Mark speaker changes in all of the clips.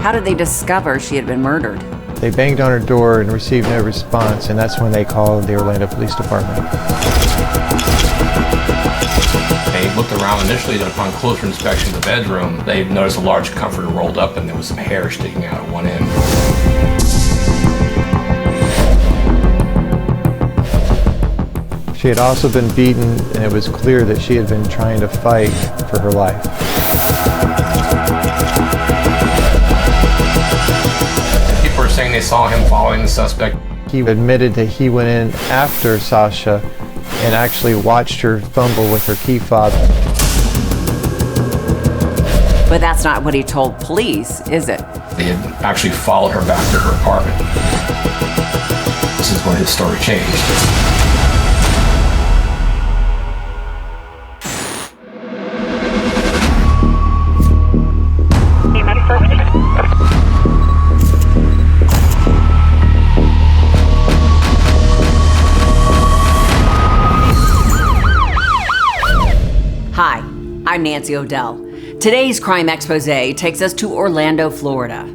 Speaker 1: How did they discover she had been murdered?
Speaker 2: They banged on her door and received no response, and that's when they called the Orlando Police Department.
Speaker 3: They looked around initially, and upon closer inspection of the bedroom, they noticed a large comforter rolled up and there was some hair sticking out at one end.
Speaker 2: She had also been beaten, and it was clear that she had been trying to fight for her life.
Speaker 3: People are saying they saw him following the suspect.
Speaker 2: He admitted that he went in after Sasha and actually watched her fumble with her key fob.
Speaker 1: But that's not what he told police, is it?
Speaker 3: They had actually followed her back to her apartment. This is when his story changed.
Speaker 1: Hi, I'm Nancy O'Dell. Today's Crime Expose takes us to Orlando, Florida.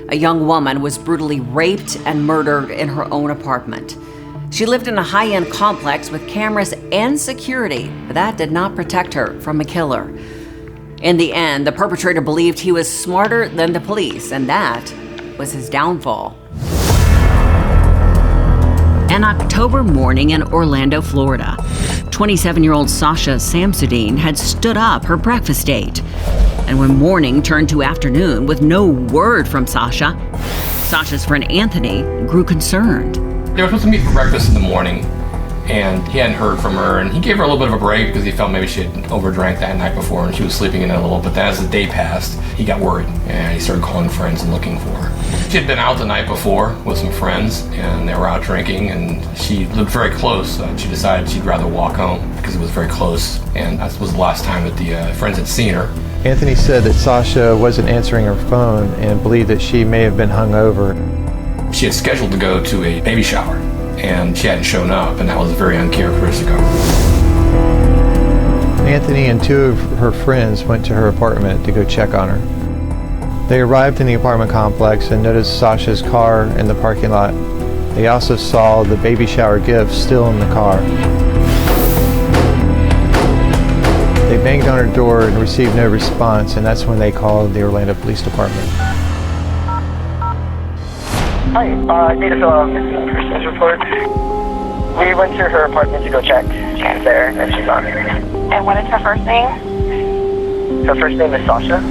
Speaker 1: A young woman was brutally raped and murdered in her own apartment. She lived in a high-end complex with cameras and security, but that did not protect her from a killer. In the end, the perpetrator believed he was smarter than the police, and that was his downfall. An October morning in Orlando, Florida, 27-year-old Sasha Samsudin had stood up her breakfast date. And when morning turned to afternoon with no word from Sasha, Sasha's friend Anthony grew concerned.
Speaker 3: They were supposed to meet for breakfast in the morning, and he hadn't heard from her, and he gave her a little bit of a break because he felt maybe she had overdrank that night before and she was sleeping in a little. But then as the day passed, he got worried and he started calling friends and looking for her. She had been out the night before with some friends and they were out drinking, and she lived very close. She decided she'd rather walk home because it was very close, and that was the last time that the friends had seen her.
Speaker 2: Anthony said that Sasha wasn't answering her phone and believed that she may have been hungover.
Speaker 3: She had scheduled to go to a baby shower, and she hadn't shown up, and that was very uncharacteristic of her.
Speaker 2: Anthony and two of her friends went to her apartment to go check on her. They arrived in the apartment complex and noticed Sasha's car in the parking lot. They also saw the baby shower gift still in the car. They banged on her door and received no response, and that's when they called the Orlando Police Department.
Speaker 4: Hi, I need to fill out a missing persons report. We went to her apartment to go check. She's there, and she's on.
Speaker 5: And what is her first name?
Speaker 4: Her first name is Sasha.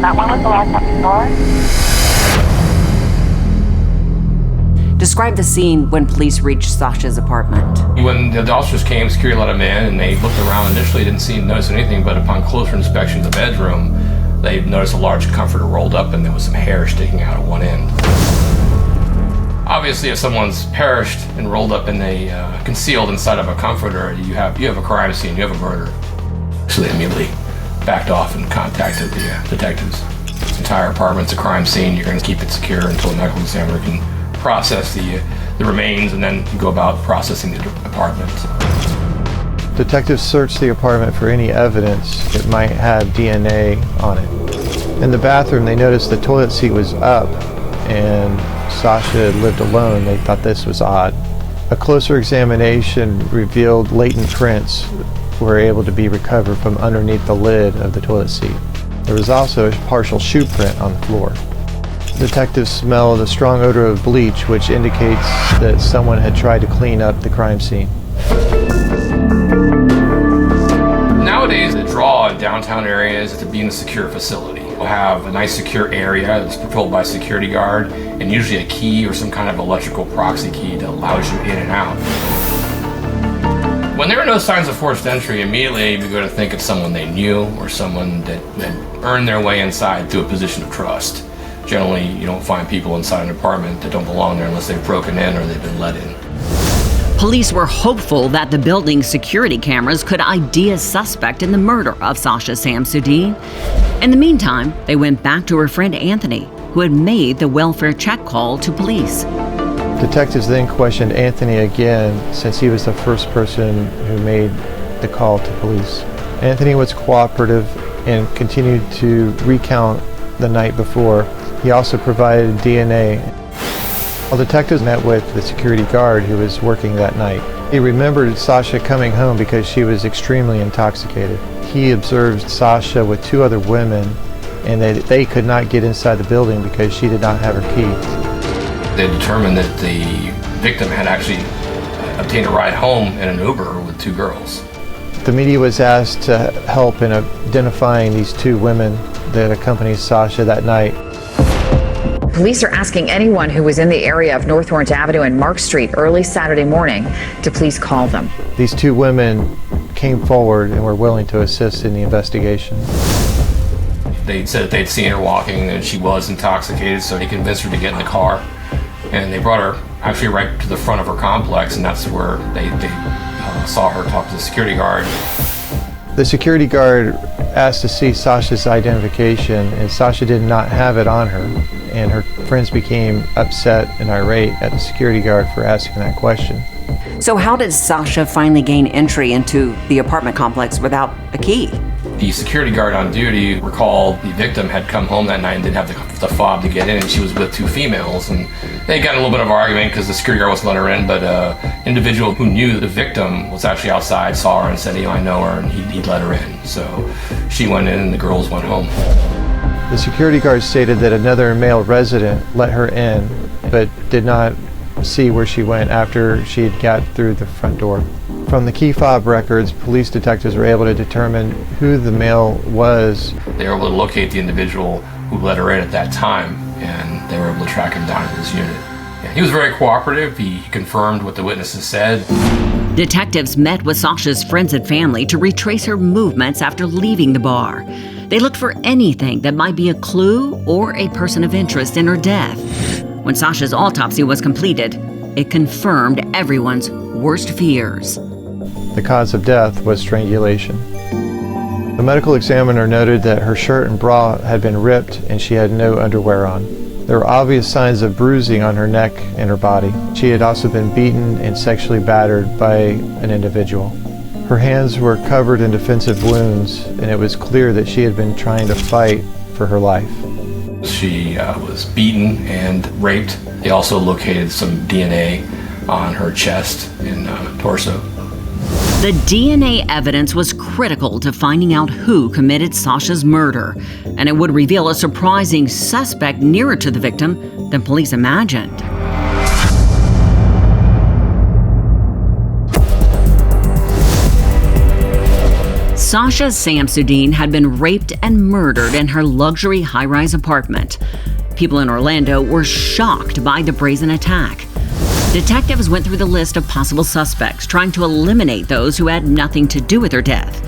Speaker 5: That one was the last time you saw her?
Speaker 1: Describe the scene when police reached Sasha's apartment.
Speaker 3: When the officers came, security let them in, and they looked around. Initially, didn't notice anything, but upon closer inspection of the bedroom, they noticed a large comforter rolled up and there was some hair sticking out at one end. Obviously, if someone's perished and rolled up in a concealed inside of a comforter, you have a crime scene, you have a murder. So they immediately backed off and contacted the detectives. This entire apartment's a crime scene. You're going to keep it secure until a medical examiner can process the remains, and then go about processing the apartment.
Speaker 2: Detectives searched the apartment for any evidence that might have DNA on it. In the bathroom, they noticed the toilet seat was up, and Sasha had lived alone. They thought this was odd. A closer examination revealed latent prints were able to be recovered from underneath the lid of the toilet seat. There was also a partial shoe print on the floor. Detectives smelled a strong odor of bleach, which indicates that someone had tried to clean up the crime scene.
Speaker 3: Nowadays, the draw in downtown areas is to be in a secure facility. We'll have a nice secure area that's patrolled by a security guard, and usually a key or some kind of electrical proxy key that allows you in and out. When there are no signs of forced entry, immediately we go to think it's someone they knew or someone that earned their way inside through a position of trust. Generally, you don't find people inside an apartment that don't belong there unless they've broken in or they've been let in.
Speaker 1: Police were hopeful that the building's security cameras could ID a suspect in the murder of Sasha Samsudin. In the meantime, they went back to her friend Anthony, who had made the welfare check call to police.
Speaker 2: Detectives then questioned Anthony again, since he was the first person who made the call to police. Anthony was cooperative and continued to recount the night before. He also provided DNA. Well, detectives met with the security guard who was working that night. He remembered Sasha coming home because she was extremely intoxicated. He observed Sasha with two other women, and they could not get inside the building because she did not have her key.
Speaker 3: They determined that the victim had actually obtained a ride home in an Uber with two girls.
Speaker 2: The media was asked to help in identifying these two women that accompanied Sasha that night.
Speaker 6: Police are asking anyone who was in the area of North Orange Avenue and Mark Street early Saturday morning to please call them.
Speaker 2: These two women came forward and were willing to assist in the investigation.
Speaker 3: They said that they'd seen her walking and she was intoxicated, so they convinced her to get in the car. And they brought her actually right to the front of her complex, and that's where they saw her talk to the security guard.
Speaker 2: The security guard asked to see Sasha's identification, and Sasha did not have it on her. And her friends became upset and irate at the security guard for asking that question.
Speaker 1: So how did Sasha finally gain entry into the apartment complex without a key?
Speaker 3: The security guard on duty recalled the victim had come home that night and didn't have the fob to get in, and she was with two females. And they got in a little bit of an argument because the security guard wasn't letting her in, but an individual who knew the victim was actually outside, saw her and said, I know her, and he'd let her in. So she went in and the girls went home.
Speaker 2: The security guard stated that another male resident let her in, but did not see where she went after she had got through the front door. From the key fob records, police detectives were able to determine who the male was.
Speaker 3: They were able to locate the individual who let her in at that time, and they were able to track him down to his unit. Yeah, he was very cooperative. He confirmed what the witnesses said.
Speaker 1: Detectives met with Sasha's friends and family to retrace her movements after leaving the bar. They looked for anything that might be a clue or a person of interest in her death. When Sasha's autopsy was completed, it confirmed everyone's worst fears.
Speaker 2: The cause of death was strangulation. The medical examiner noted that her shirt and bra had been ripped and she had no underwear on. There were obvious signs of bruising on her neck and her body. She had also been beaten and sexually battered by an individual. Her hands were covered in defensive wounds, and it was clear that she had been trying to fight for her life.
Speaker 3: She was beaten and raped. They also located some DNA on her chest and torso.
Speaker 1: The DNA evidence was critical to finding out who committed Sasha's murder, and it would reveal a surprising suspect nearer to the victim than police imagined. Sasha Samsudin had been raped and murdered in her luxury high-rise apartment. People in Orlando were shocked by the brazen attack. Detectives went through the list of possible suspects, trying to eliminate those who had nothing to do with her death.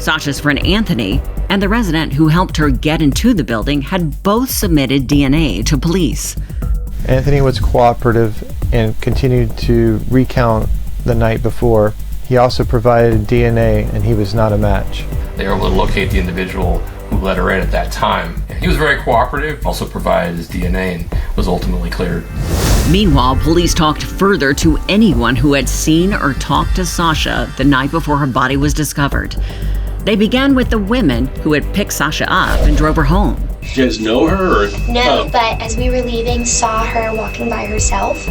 Speaker 1: Sasha's friend Anthony and the resident who helped her get into the building had both submitted DNA to police.
Speaker 2: Anthony was cooperative and continued to recount the night before. He also provided DNA, and he was not a match.
Speaker 3: They were able to locate the individual who let her in at that time. He was very cooperative, also provided his DNA, and was ultimately cleared.
Speaker 1: Meanwhile, police talked further to anyone who had seen or talked to Sasha the night before her body was discovered. They began with the women who had picked Sasha up and drove her home.
Speaker 7: Did you guys know her?
Speaker 8: No, but as we were leaving, saw her walking by herself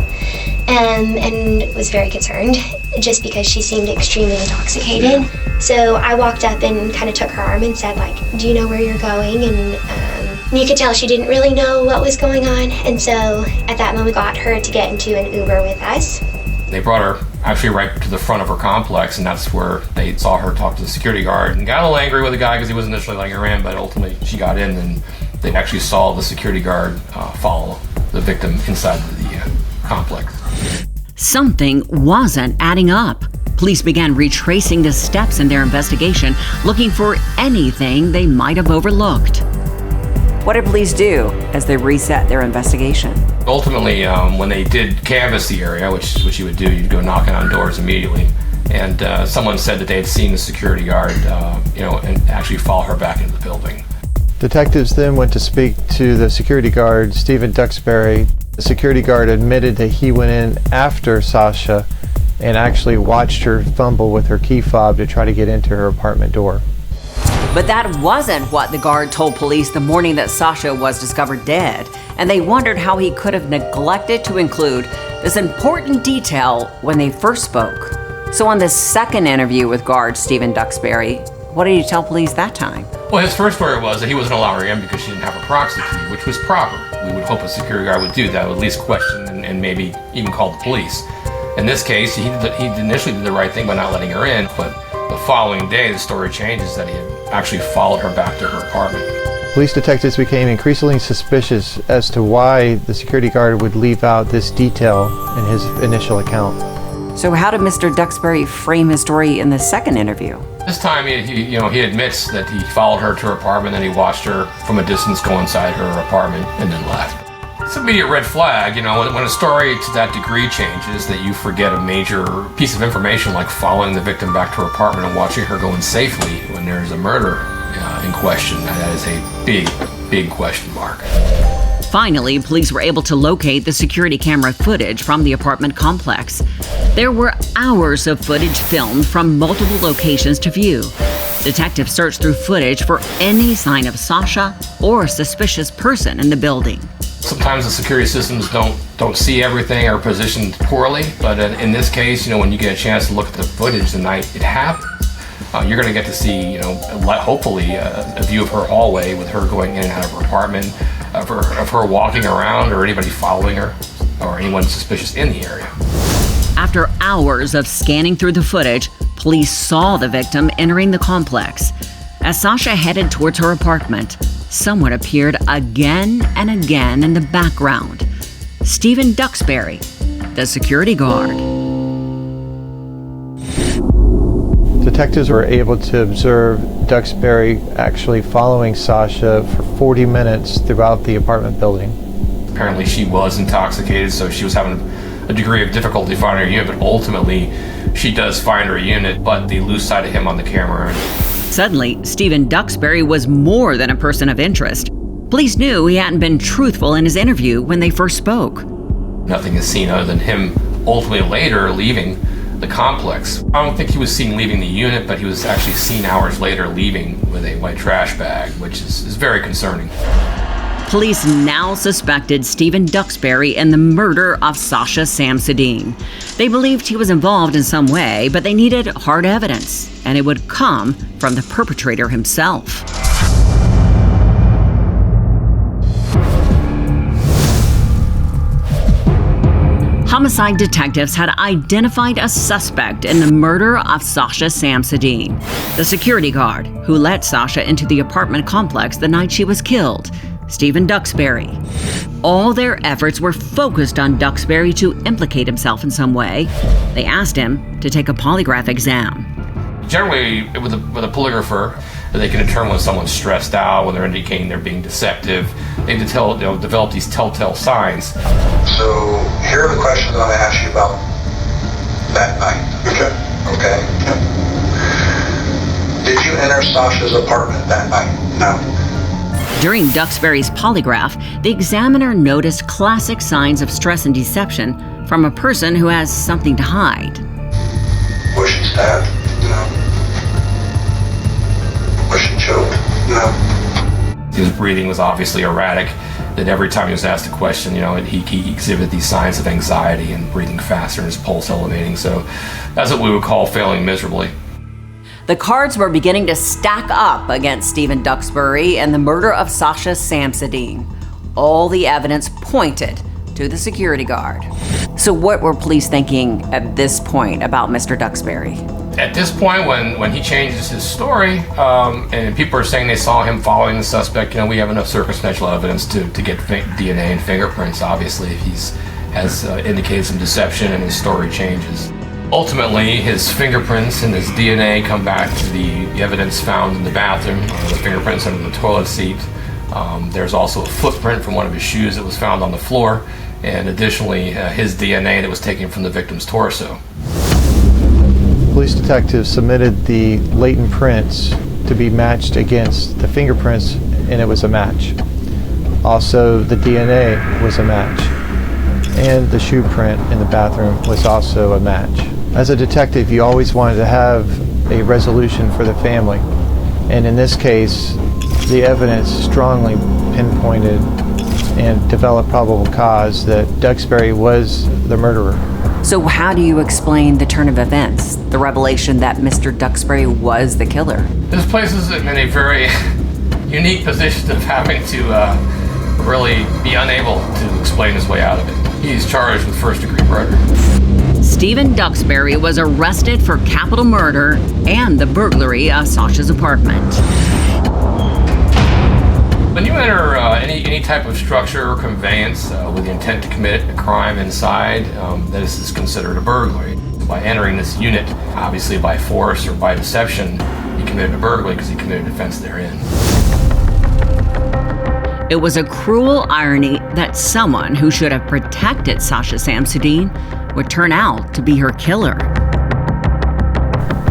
Speaker 8: and was very concerned just because she seemed extremely intoxicated.
Speaker 3: Yeah.
Speaker 8: So I walked up and kind of took her arm and said, do you know where you're going? And you could tell she didn't really know what was going on. And so at that moment, we got her to get into an Uber with us.
Speaker 3: They brought her actually right to the front of her complex, and that's where they saw her talk to the security guard and got a little angry with the guy because he was initially letting her in, but ultimately she got in, and they actually saw the security guard follow the victim inside the complex.
Speaker 1: Something wasn't adding up. Police began retracing the steps in their investigation, looking for anything they might have overlooked. What did police do as they reset their investigation?
Speaker 3: Ultimately, when they did canvass the area, which you would do, you'd go knocking on doors immediately. And someone said that they had seen the security guard, and actually follow her back into the building.
Speaker 2: Detectives then went to speak to the security guard, Stephen Duxbury. The security guard admitted that he went in after Sasha and actually watched her fumble with her key fob to try to get into her apartment door.
Speaker 1: But that wasn't what the guard told police the morning that Sasha was discovered dead, and they wondered how he could have neglected to include this important detail when they first spoke. So on this second interview with guard Stephen Duxbury, what did he tell police that time?
Speaker 3: Well, his first story was that he wasn't allowing her in because she didn't have a proxy key, which was proper. We would hope a security guard would do that, would at least question and maybe even call the police. In this case, he initially did the right thing by not letting her in, but the following day, the story changes that he had actually followed her back to her apartment.
Speaker 2: Police detectives became increasingly suspicious as to why the security guard would leave out this detail in his initial account.
Speaker 1: So how did Mr. Duxbury frame his story in the second interview?
Speaker 3: This time, he admits that he followed her to her apartment and he watched her from a distance go inside her apartment and then left. It's an immediate red flag, when a story to that degree changes that you forget a major piece of information like following the victim back to her apartment and watching her go in safely when there's a murder in question. That is a big, big question mark.
Speaker 1: Finally, police were able to locate the security camera footage from the apartment complex. There were hours of footage filmed from multiple locations to view. Detectives searched through footage for any sign of Sasha or a suspicious person in the building.
Speaker 3: Sometimes the security systems don't see everything or are positioned poorly, but in this case, when you get a chance to look at the footage the night it happened, you're going to get to see, hopefully a view of her hallway with her going in and out of her apartment, of her walking around or anybody following her or anyone suspicious in the area.
Speaker 1: After hours of scanning through the footage, police saw the victim entering the complex. As Sasha headed towards her apartment, someone appeared again and again in the background. Stephen Duxbury, the security guard.
Speaker 2: Detectives were able to observe Duxbury actually following Sasha for 40 minutes throughout the apartment building.
Speaker 3: Apparently she was intoxicated, so she was having a degree of difficulty finding her unit, but ultimately she does find her unit, but they lose sight of him on the camera.
Speaker 1: Suddenly, Stephen Duxbury was more than a person of interest. Police knew he hadn't been truthful in his interview when they first spoke.
Speaker 3: Nothing is seen other than him ultimately later leaving the complex. I don't think he was seen leaving the unit, but he was actually seen hours later leaving with a white trash bag, which is very concerning.
Speaker 1: Police now suspected Stephen Duxbury in the murder of Sasha Samsudin. They believed he was involved in some way, but they needed hard evidence, and it would come from the perpetrator himself. Homicide detectives had identified a suspect in the murder of Sasha Samsudin, the security guard who let Sasha into the apartment complex the night she was killed, Stephen Duxbury. All their efforts were focused on Duxbury to implicate himself in some way. They asked him to take a polygraph exam.
Speaker 3: Generally, with a polygrapher, they can determine when someone's stressed out, when they're indicating they're being deceptive. They develop these telltale signs.
Speaker 7: So here are the questions I'm going to ask you about that night. Okay. Did you enter Sasha's apartment that night? No.
Speaker 1: During Duxbury's polygraph, the examiner noticed classic signs of stress and deception from a person who has something to hide.
Speaker 7: Was she stabbed? No. Was she choked? No.
Speaker 3: His breathing was obviously erratic. That every time he was asked a question, he exhibited these signs of anxiety and breathing faster and his pulse elevating. So that's what we would call failing miserably.
Speaker 1: The cards were beginning to stack up against Stephen Duxbury and the murder of Sasha Samsudin. All the evidence pointed to the security guard. So what were police thinking at this point about Mr. Duxbury?
Speaker 3: At this point, when he changes his story, and people are saying they saw him following the suspect, we have enough circumstantial evidence to get DNA and fingerprints, obviously, if he's has indicated some deception and his story changes. Ultimately, his fingerprints and his DNA come back to the evidence found in the bathroom, the fingerprints under the toilet seat. There's also a footprint from one of his shoes that was found on the floor, and additionally, his DNA that was taken from the victim's torso.
Speaker 2: Police detectives submitted the latent prints to be matched against the fingerprints, and it was a match. Also, the DNA was a match, and the shoe print in the bathroom was also a match. As a detective, you always wanted to have a resolution for the family, And in this case, the evidence strongly pinpointed and developed probable cause that Duxbury was the murderer.
Speaker 1: So how do you explain the turn of events, the revelation that Mr. Duxbury was the killer?
Speaker 3: This places him in a very unique position of having to really be unable to explain his way out of it. He's charged with first-degree murder.
Speaker 1: Stephen Duxbury was arrested for capital murder and the burglary of Sasha's apartment.
Speaker 3: When you enter any type of structure or conveyance with the intent to commit a crime inside, this is considered a burglary. By entering this unit, obviously by force or by deception, he committed a burglary because he committed offense therein.
Speaker 1: It was a cruel irony that someone who should have protected Sasha Samsudin would turn out to be her killer.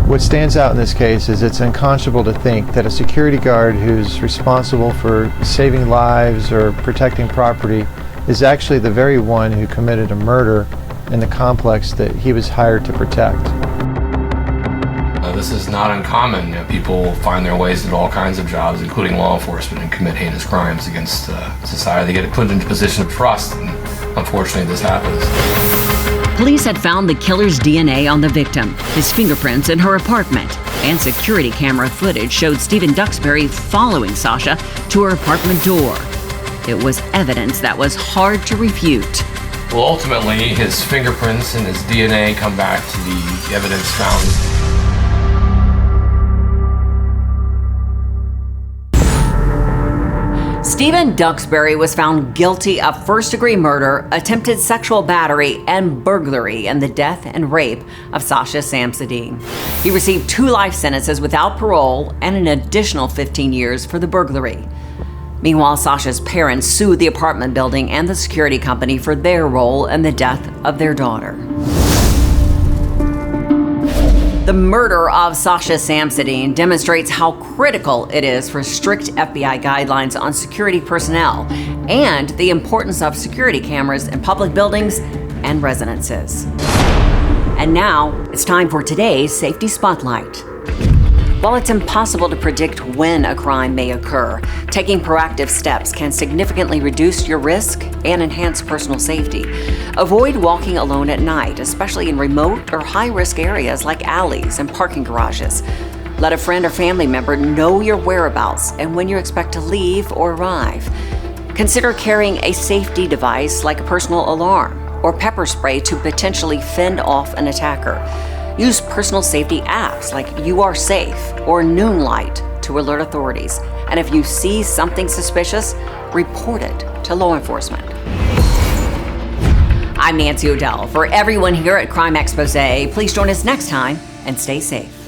Speaker 2: What stands out in this case is it's unconscionable to think that a security guard who's responsible for saving lives or protecting property is actually the very one who committed a murder in the complex that he was hired to protect.
Speaker 3: This is not uncommon. People find their ways into all kinds of jobs, including law enforcement, and commit heinous crimes against society. They get put into a position of trust, and unfortunately this happens.
Speaker 1: Police had found the killer's DNA on the victim, his fingerprints in her apartment, and security camera footage showed Stephen Duxbury following Sasha to her apartment door. It was evidence that was hard to refute.
Speaker 3: Well, ultimately, his fingerprints and his DNA come back to the evidence found.
Speaker 1: Stephen Duxbury was found guilty of first-degree murder, attempted sexual battery, and burglary in the death and rape of Sasha Samsudin. He received 2 life sentences without parole and an additional 15 years for the burglary. Meanwhile, Sasha's parents sued the apartment building and the security company for their role in the death of their daughter. The murder of Sasha Samsudin demonstrates how critical it is for strict FBI guidelines on security personnel and the importance of security cameras in public buildings and residences. And now, it's time for today's Safety Spotlight. While it's impossible to predict when a crime may occur, taking proactive steps can significantly reduce your risk and enhance personal safety. Avoid walking alone at night, especially in remote or high-risk areas like alleys and parking garages. Let a friend or family member know your whereabouts and when you expect to leave or arrive. Consider carrying a safety device like a personal alarm or pepper spray to potentially fend off an attacker. Use personal safety apps like You Are Safe or Noonlight to alert authorities. And if you see something suspicious, report it to law enforcement. I'm Nancy O'Dell. For everyone here at Crime Exposé, please join us next time and stay safe.